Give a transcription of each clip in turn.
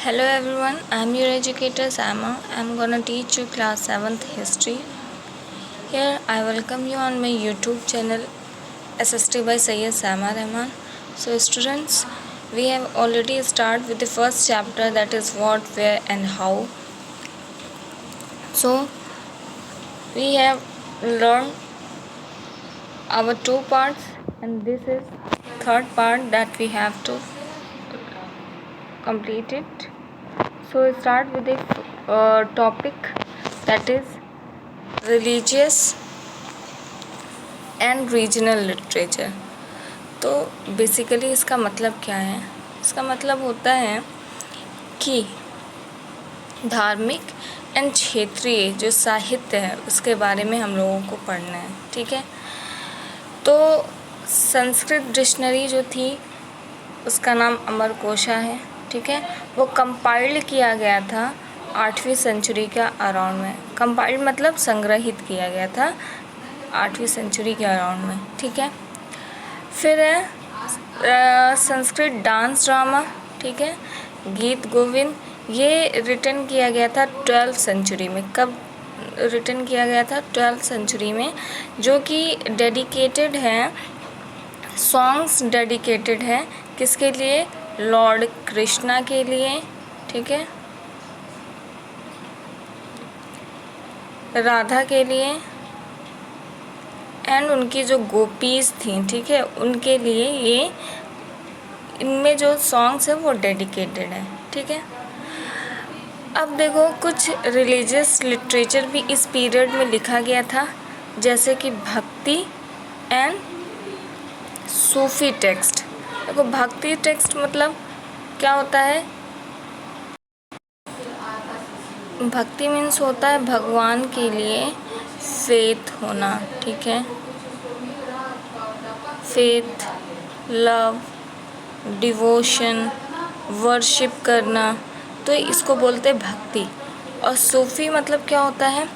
Hello everyone, I'm your educator Sama. I'm gonna teach you class 7th history. Here I welcome you on my YouTube channel SST by Sayyid Sama Rahman. So students, we have already started with the first chapter, that is what, where and how. So we have learned our two parts and this is third part that we have to complete it. So we start with the topic, that is religious and regional literature. तो basically इसका मतलब क्या है? इसका मतलब होता है कि धार्मिक एंड क्षेत्रीय जो साहित्य है उसके बारे में हम लोगों को पढ़ना है, ठीक है। तो संस्कृत डिक्शनरी जो थी उसका नाम अमरकोशा है, ठीक है। वो कंपाइल्ड किया गया था 8वीं सेंचुरी के अराउंड में। कंपाइल्ड मतलब संग्रहित किया गया था 8वीं सेंचुरी के अराउंड में, ठीक है। फिर है संस्कृत डांस ड्रामा, ठीक है, गीत गोविंद, ये रिटन किया गया था 12th सेंचुरी में। कब रिटन किया गया था? 12th सेंचुरी में, जो कि डेडिकेटेड है, सॉन्ग्स डेडिकेटेड है किसके लिए? लॉर्ड कृष्णा के लिए, ठीक है, राधा के लिए एंड उनकी जो गोपीज थी, ठीक है, उनके लिए ये इनमें जो सॉन्ग्स है वो डेडिकेटेड है, ठीक है। अब देखो कुछ रिलीजियस लिटरेचर भी इस पीरियड में लिखा गया था, जैसे कि भक्ति एंड सूफी टेक्स्ट। देखो भक्ति टेक्स्ट मतलब क्या होता है? भक्ति मीन्स होता है भगवान के लिए फेथ होना, ठीक है, फेथ, लव, डिवोशन, वर्शिप करना, तो इसको बोलते हैं भक्ति। और सूफ़ी मतलब क्या होता है?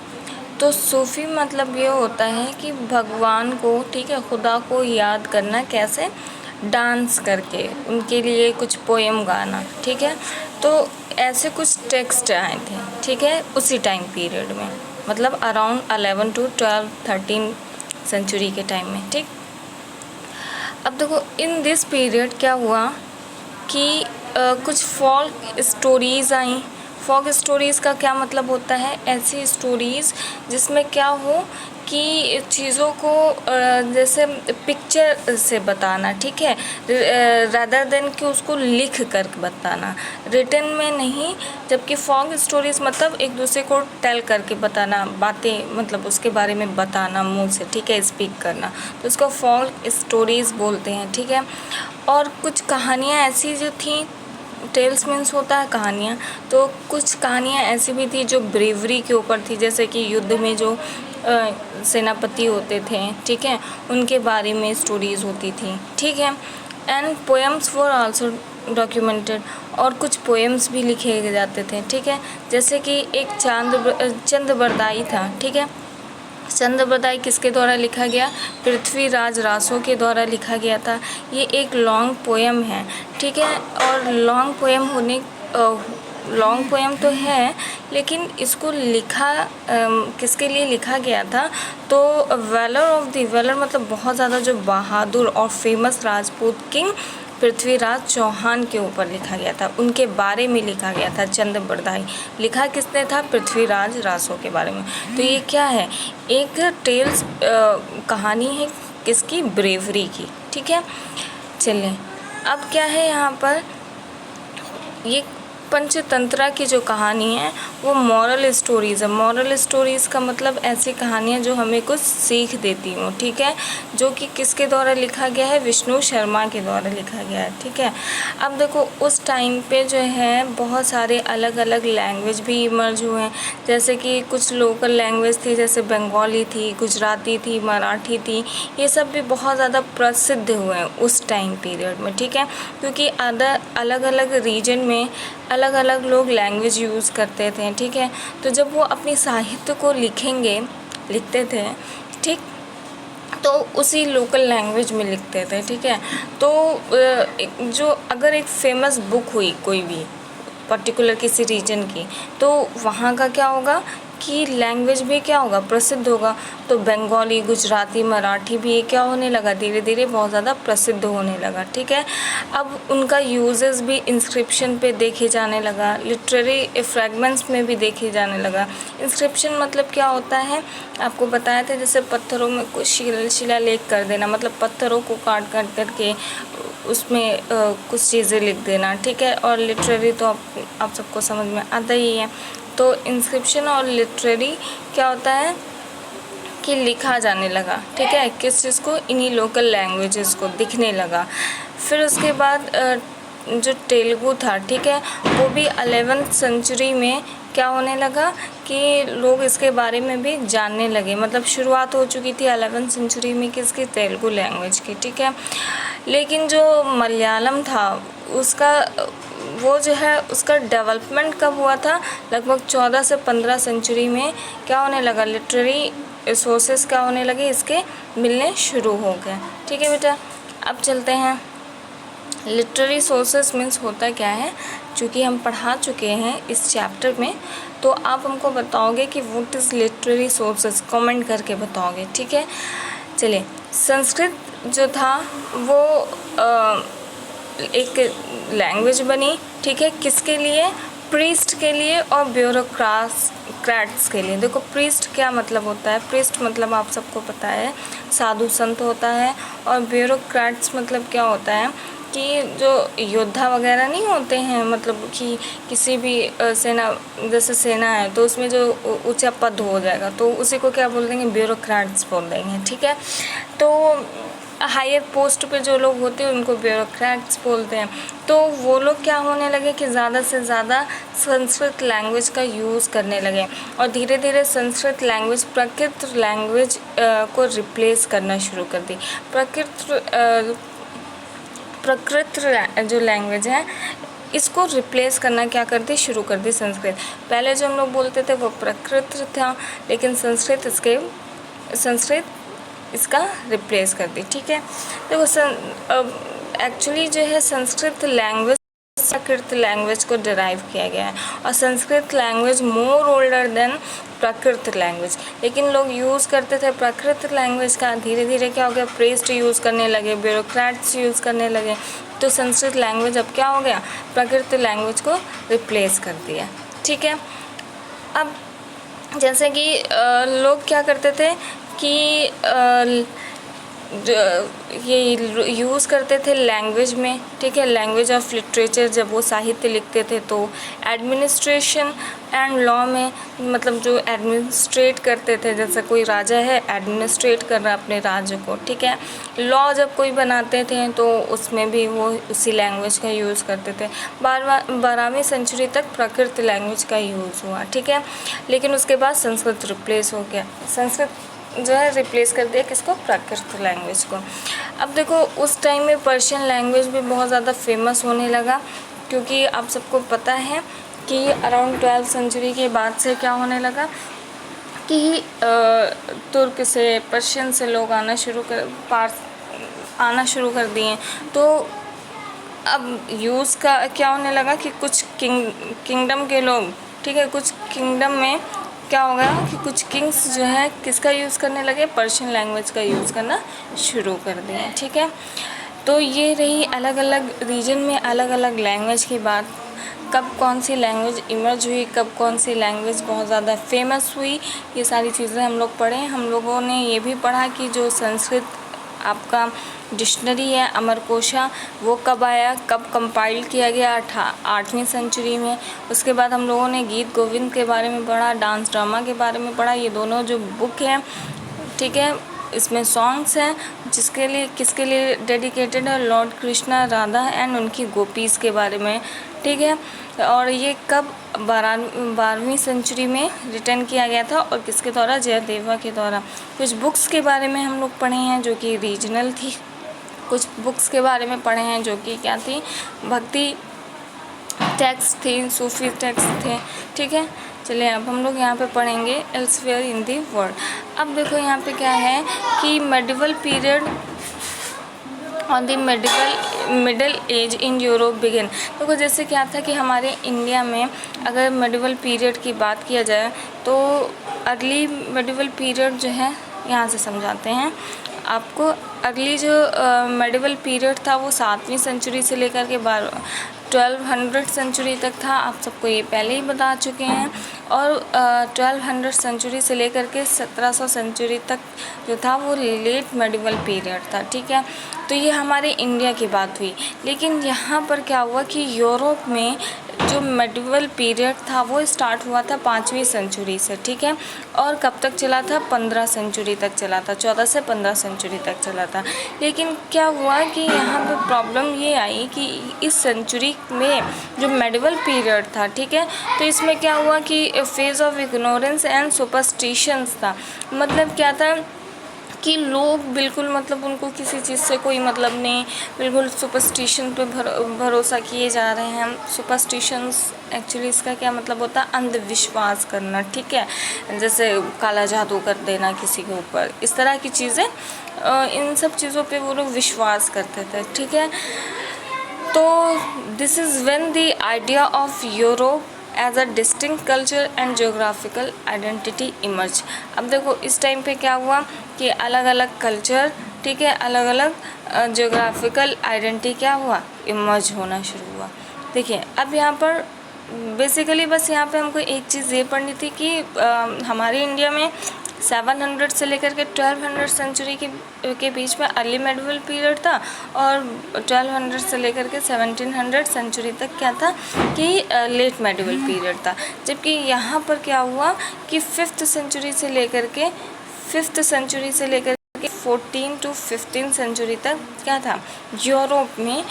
तो सूफ़ी मतलब ये होता है कि भगवान को, ठीक है, खुदा को याद करना, कैसे? डांस करके, उनके लिए कुछ पोएम गाना, ठीक है। तो ऐसे कुछ टेक्स्ट आए थे, ठीक है, उसी टाइम पीरियड में, मतलब अराउंड 11 to 12, 13 सेंचुरी के टाइम में, ठीक। अब देखो इन दिस पीरियड क्या हुआ कि कुछ फोल्क स्टोरीज़ आई। फोक स्टोरीज़ का क्या मतलब होता है? ऐसी स्टोरीज़ जिसमें क्या हो कि चीज़ों को जैसे पिक्चर से बताना, ठीक है, रादर देन कि उसको लिख कर बताना, रिटन में नहीं। जबकि फोक स्टोरीज़ मतलब एक दूसरे को टेल करके बताना, बातें मतलब उसके बारे में बताना मुंह से, ठीक है, स्पीक करना, तो उसको फोक स्टोरीज़ बोलते हैं, ठीक है। और कुछ कहानियाँ ऐसी जो थी, टेल्स मीन्स होता है कहानियाँ, तो कुछ कहानियाँ ऐसी भी थी जो ब्रेवरी के ऊपर थी, जैसे कि युद्ध में जो सेनापति होते थे, ठीक है, उनके बारे में स्टोरीज़ होती थी, ठीक है। And poems were also documented, और कुछ पोएम्स भी लिखे जाते थे, ठीक है। जैसे कि एक चंद्रबरदाई था, ठीक है। चंद्रबरदाई किसके द्वारा लिखा गया? पृथ्वीराज रासो के द्वारा लिखा गया था। ये एक लॉन्ग पोएम है, ठीक है। और लॉन्ग पोएम तो है, लेकिन इसको लिखा किसके लिए लिखा गया था? तो वेलर मतलब बहुत ज़्यादा जो बहादुर और फेमस राजपूत किंग पृथ्वीराज चौहान के ऊपर लिखा गया था, उनके बारे में लिखा गया था चंद्रबरदाई। लिखा किसने था? पृथ्वीराज रासो के बारे में। तो ये क्या है? एक टेल्स कहानी है किसकी? ब्रेवरी की, ठीक है। चलिए अब क्या है यहाँ पर, ये पंचतंत्रा की जो कहानी है वो मॉरल स्टोरीज़ है। मॉरल स्टोरीज़ का मतलब ऐसी कहानियाँ जो हमें कुछ सीख देती हों, ठीक है, जो कि किसके द्वारा लिखा गया है? विष्णु शर्मा के द्वारा लिखा गया है, ठीक है। अब देखो उस टाइम पे जो है बहुत सारे अलग अलग लैंग्वेज भी इमर्ज हुए हैं, जैसे कि कुछ लोकल लैंग्वेज थी, जैसे बंगाली थी, गुजराती थी, मराठी थी, ये सब भी बहुत ज़्यादा प्रसिद्ध हुए हैं उस टाइम पीरियड में, ठीक है। क्योंकि अलग अलग रीजन में अलग अलग लोग लैंग्वेज यूज़ करते थे, ठीक है। तो जब वो अपनी साहित्य को लिखते थे, ठीक, तो उसी लोकल लैंग्वेज में लिखते थे, ठीक है। तो जो अगर एक फेमस बुक हुई कोई भी, पर्टिकुलर किसी रीजन की, तो वहाँ का क्या होगा कि लैंग्वेज भी क्या होगा, प्रसिद्ध होगा। तो बंगाली, गुजराती, मराठी भी ये क्या होने लगा, धीरे धीरे बहुत ज़्यादा प्रसिद्ध होने लगा। ठीक है, अब उनका यूजेस भी इंस्क्रिप्शन पे देखे जाने लगा, लिटरेरी फ्रेगमेंट्स में भी देखे जाने लगा। इंस्क्रिप्शन मतलब क्या होता है, आपको बताया था, जैसे पत्थरों में कुछ शिलालेख कर देना, मतलब पत्थरों को काट काट करके उसमें कुछ चीज़ें लिख देना। ठीक है, और लिटरेरी तो आप सबको समझ में आता ही है। तो इंस्क्रिप्शन और लिटरेरी क्या होता है कि लिखा जाने लगा। ठीक है, किस चीज़ को, इन्हीं लोकल लैंग्वेजेस को दिखने लगा। फिर उसके बाद जो तेलुगु था, ठीक है, वो भी 11th सेंचुरी में क्या होने लगा कि लोग इसके बारे में भी जानने लगे। मतलब शुरुआत हो चुकी थी 11th सेंचुरी में किसकी, तेलुगु लैंग्वेज की। ठीक है, लेकिन जो मलयालम था उसका वो जो है उसका डेवलपमेंट कब हुआ था, लगभग 14 से 15 सेंचुरी में क्या होने लगा, लिटरेरी सोर्सेस क्या होने लगे, इसके मिलने शुरू हो गए। ठीक है बेटा, अब चलते हैं। लिटरेरी सोर्सेस मीन्स होता क्या है, चूँकि हम पढ़ा चुके हैं इस चैप्टर में, तो आप हमको बताओगे कि what is literary sources, comment करके बताओगे। ठीक है, चलिए, संस्कृत जो था वो एक लैंग्वेज बनी। ठीक है, किसके लिए, प्रीस्ट के लिए और ब्यूरोक्रेट्स के लिए। देखो प्रीस्ट क्या मतलब होता है, प्रीस्ट मतलब आप सबको पता है साधु संत होता है, और ब्यूरोक्रेट्स मतलब क्या होता है कि जो योद्धा वगैरह नहीं होते हैं, मतलब कि किसी भी सेना, जैसे सेना है तो उसमें जो ऊंचा पद हो जाएगा तो उसी को क्या बोल देंगे, ब्यूरोक्रेट्स बोल देंगे। ठीक है, तो हायर पोस्ट पे जो लोग होते हैं उनको ब्यूरोक्रेट्स बोलते हैं। तो वो लोग क्या होने लगे कि ज़्यादा से ज़्यादा संस्कृत लैंग्वेज का यूज़ करने लगे, और धीरे धीरे संस्कृत लैंग्वेज प्राकृत लैंग्वेज को रिप्लेस करना शुरू कर दी। प्राकृत जो लैंग्वेज है इसको रिप्लेस करना क्या कर दी, शुरू कर दी संस्कृत। पहले जो हम लोग बोलते थे वो प्राकृत था, लेकिन संस्कृत इसका रिप्लेस कर दी। ठीक है, देखो एक्चुअली जो है संस्कृत लैंग्वेज प्राकृत लैंग्वेज को डिराइव किया गया है, और संस्कृत लैंग्वेज मोर ओल्डर देन प्राकृत लैंग्वेज। लेकिन लोग यूज़ करते थे प्राकृत लैंग्वेज का, धीरे धीरे क्या हो गया, प्रीस्ट यूज़ करने लगे, ब्यूरोक्रेट्स यूज़ करने लगे, तो संस्कृत लैंग्वेज अब क्या हो गया, प्राकृत लैंग्वेज को रिप्लेस कर दिया। ठीक है, अब जैसे कि लोग क्या करते थे कि ये यूज़ करते थे लैंग्वेज में। ठीक है, लैंग्वेज ऑफ लिटरेचर, जब वो साहित्य लिखते थे तो एडमिनिस्ट्रेशन एंड लॉ में, मतलब जो एडमिनिस्ट्रेट करते थे, जैसे कोई राजा है एडमिनिस्ट्रेट कर रहा है अपने राज्य को। ठीक है, लॉ जब कोई बनाते थे तो उसमें भी वो उसी लैंग्वेज का यूज़ करते थे। 12वीं सेंचुरी तक प्राकृत लैंग्वेज का यूज़ हुआ। ठीक है, लेकिन उसके बाद संस्कृत रिप्लेस हो गया, संस्कृत जो है रिप्लेस कर दिया किसको, प्राकृत लैंग्वेज को। अब देखो उस टाइम में पर्शियन लैंग्वेज भी बहुत ज़्यादा फेमस होने लगा, क्योंकि आप सबको पता है कि अराउंड 12th सेंचुरी के बाद से क्या होने लगा कि तुर्क से, पर्शियन से लोग आना शुरू कर दिए। तो अब यूज़ का क्या होने लगा कि कुछ किंगडम के लोग, ठीक है, कुछ किंगडम में क्या हो गया कि कुछ किंग्स जो है किसका यूज़ करने लगे, पर्शियन लैंग्वेज का यूज़ करना शुरू कर दिया। ठीक है, तो ये रही अलग अलग रीजन में अलग अलग लैंग्वेज की बात। कब कौन सी लैंग्वेज इमर्ज हुई, कब कौन सी लैंग्वेज बहुत ज़्यादा फेमस हुई, ये सारी चीज़ें हम लोग पढ़े। हम लोगों ने ये भी पढ़ा कि जो संस्कृत आपका डिक्शनरी है अमरकोशा, वो कब आया, कब कंपाइल किया गया, 8वीं सेंचुरी में। उसके बाद हम लोगों ने गीत गोविंद के बारे में पढ़ा, डांस ड्रामा के बारे में पढ़ा। ये दोनों जो बुक हैं, ठीक है, इसमें सॉन्ग्स हैं किसके लिए डेडिकेटेड है, लॉर्ड कृष्णा, राधा एंड उनकी गोपीज़ के बारे में। ठीक है, और ये कब 12वीं सेंचुरी में रिटर्न किया गया था, और किसके द्वारा, जयदेवा के द्वारा। कुछ बुक्स के बारे में हम लोग पढ़े हैं जो कि रीजनल थी, कुछ बुक्स के बारे में पढ़े हैं जो कि क्या थी, भक्ति टेक्स्ट थी, सूफी टेक्स्ट थे। ठीक है, चलिए अब हम लोग यहाँ पे पढ़ेंगे एल्सवेयर इन दी वर्ल्ड। अब देखो यहाँ पे क्या है कि medieval period, on the medieval middle age in Europe begin. तो जैसे क्या था कि हमारे इंडिया में अगर मेडिवल पीरियड की बात किया जाए तो अर्ली मेडिवल पीरियड जो है, यहाँ से समझाते हैं आपको। अर्ली जो मेडिवल पीरियड था वो 7वीं सेंचुरी से लेकर के 1200 सेंचुरी तक था। आप सबको ये पहले ही बता चुके हैं। और 1200 सेंचुरी से लेकर के 1700 सेंचुरी तक जो था वो लेट मेडिवल पीरियड था, ठीक है। तो ये हमारे इंडिया की बात हुई। लेकिन यहाँ पर क्या हुआ कि यूरोप में जो मेडिवल पीरियड था वो स्टार्ट हुआ था 5वीं सेंचुरी से, ठीक है। और कब तक चला था? 15 सेंचुरी तक चला था, 14 से 15 सेंचुरी तक चला था। लेकिन क्या हुआ कि यहाँ पे प्रॉब्लम ये आई कि इस सेंचुरी में जो मेडिवल पीरियड था, ठीक है, तो इसमें क्या हुआ कि phase of ignorance and superstitions था। मतलब क्या था कि लोग बिल्कुल मतलब उनको किसी चीज़ से कोई मतलब नहीं, बिल्कुल सुपरस्टिशन पे भरोसा किए जा रहे हैं। सुपरस्टिशंस एक्चुअली इसका क्या मतलब होता है? अंधविश्वास करना, ठीक है। जैसे काला जादू कर देना किसी के ऊपर, इस तरह की चीज़ें, इन सब चीज़ों पे वो लोग विश्वास करते थे, ठीक है। तो this is when the idea of Europe as a distinct culture and geographical identity emerge. अब देखो इस टाइम पे क्या हुआ कि अलग अलग कल्चर, ठीक है, अलग अलग जोग्राफिकल आइडेंटिटी क्या हुआ? इमर्ज होना शुरू हुआ। देखिए अब यहाँ पर बेसिकली बस यहाँ पे हमको एक चीज़ ये पढ़नी थी कि हमारे इंडिया में 700 से लेकर के 1200 सेंचुरी के बीच में अर्ली मेडिवल पीरियड था, और 1200 से लेकर के 1700 सेंचुरी तक क्या था कि लेट मेडिवल पीरियड था। जबकि यहाँ पर क्या हुआ कि 5th सेंचुरी से लेकर के 14 to 15 सेंचुरी तक क्या था? यूरोप में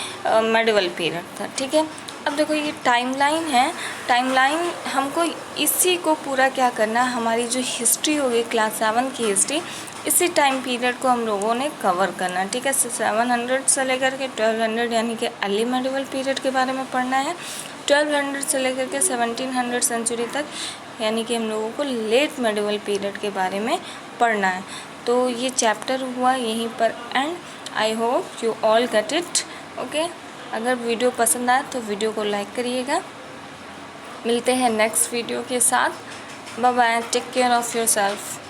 मेडिवल पीरियड था, ठीक है। अब देखो ये टाइमलाइन है, टाइमलाइन हमको इसी को पूरा क्या करना है, हमारी जो हिस्ट्री होगी क्लास 7 की हिस्ट्री, इसी टाइम पीरियड को हम लोगों ने कवर करना है, ठीक है। 700 से लेकर के 1200 यानी कि अर्ली मेडिवल पीरियड के बारे में पढ़ना है। 1200 से लेकर के 1700 सेंचुरी तक यानी कि हम लोगों को लेट मेडिवल पीरियड के बारे में पढ़ना है। तो ये चैप्टर हुआ यहीं पर and. I hope you all get it, okay. अगर वीडियो पसंद आए तो वीडियो को लाइक करिएगा। मिलते हैं नेक्स्ट वीडियो के साथ। Bye bye, take care of yourself.